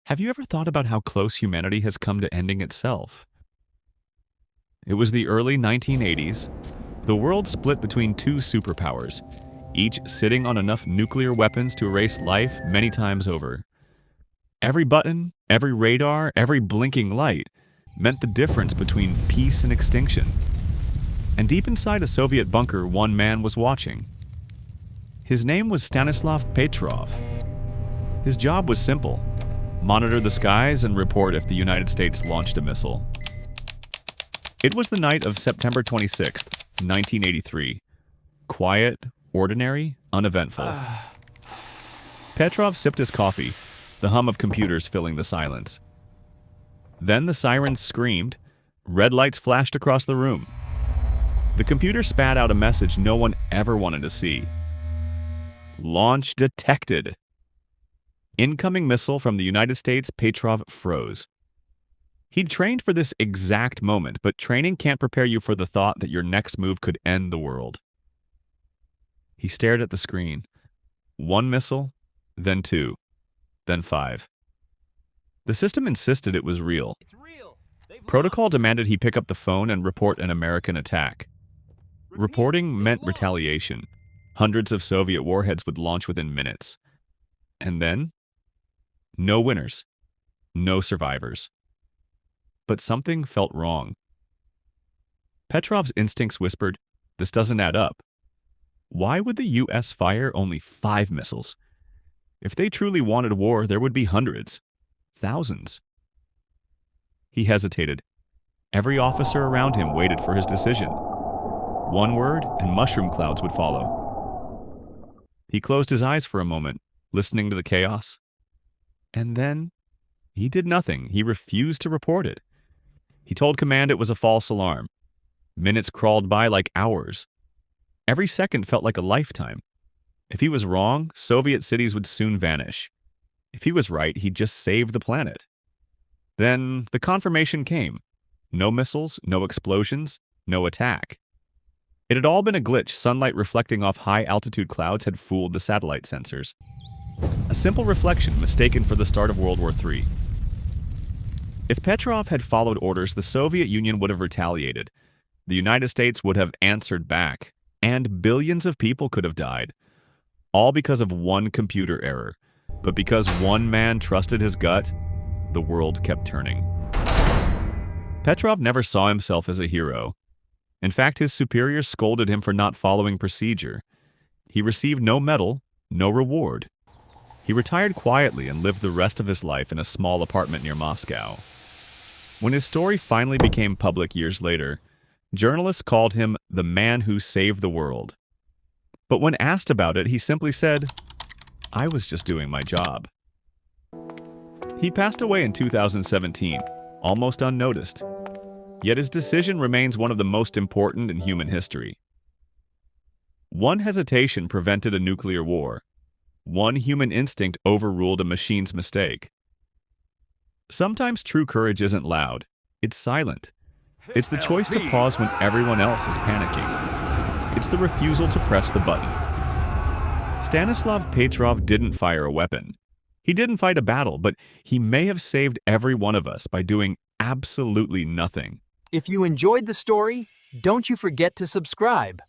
Have you ever thought about how close humanity has come to ending itself? It was the early 1980s. The world split between two superpowers, each sitting on enough nuclear weapons to erase life many times over. Every button, every radar, every blinking light meant the difference between peace and extinction. And deep inside a Soviet bunker, one man was watching. His name was Stanislav Petrov. His job was simple: monitor the skies and report if the United States launched a missile. It was the night of September 26th, 1983. Quiet, ordinary, uneventful. Petrov sipped his coffee, the hum of computers filling the silence. Then the sirens screamed. Red lights flashed across the room. The computer spat out a message no one ever wanted to see. Launch detected. Incoming missile from the United States. Petrov froze. He'd trained for this exact moment, but training can't prepare you for the thought that your next move could end the world. He stared at the screen. One missile, then two, then five. The system insisted it was real. It's real. Protocol demanded he pick up the phone and report an American attack. Reporting meant retaliation. Hundreds of Soviet warheads would launch within minutes. And then, no winners, no survivors. But something felt wrong. Petrov's instincts whispered, this doesn't add up. Why would the U.S. fire only 5 missiles? If they truly wanted war, there would be hundreds, thousands. He hesitated. Every officer around him waited for his decision. One word, and mushroom clouds would follow. He closed his eyes for a moment, listening to the chaos. And then, he did nothing. He refused to report it. He told command it was a false alarm. Minutes crawled by like hours. Every second felt like a lifetime. If he was wrong, Soviet cities would soon vanish. If he was right, he'd just save the planet. Then the confirmation came. No missiles, no explosions, no attack. It had all been a glitch. Sunlight reflecting off high-altitude clouds had fooled the satellite sensors. A simple reflection mistaken for the start of World War III. If Petrov had followed orders, the Soviet Union would have retaliated. The United States would have answered back. And billions of people could have died. All because of one computer error. But because one man trusted his gut, the world kept turning. Petrov never saw himself as a hero. In fact, his superiors scolded him for not following procedure. He received no medal, no reward. He retired quietly and lived the rest of his life in a small apartment near Moscow. When his story finally became public years later, journalists called him the man who saved the world. But when asked about it, he simply said, I was just doing my job. He passed away in 2017, almost unnoticed. Yet his decision remains one of the most important in human history. One hesitation prevented a nuclear war. One human instinct overruled a machine's mistake. Sometimes true courage isn't loud. It's silent. It's the choice to pause when everyone else is panicking. It's the refusal to press the button. Stanislav Petrov didn't fire a weapon. He didn't fight a battle, but he may have saved every one of us by doing absolutely nothing. If you enjoyed the story, don't you forget to subscribe.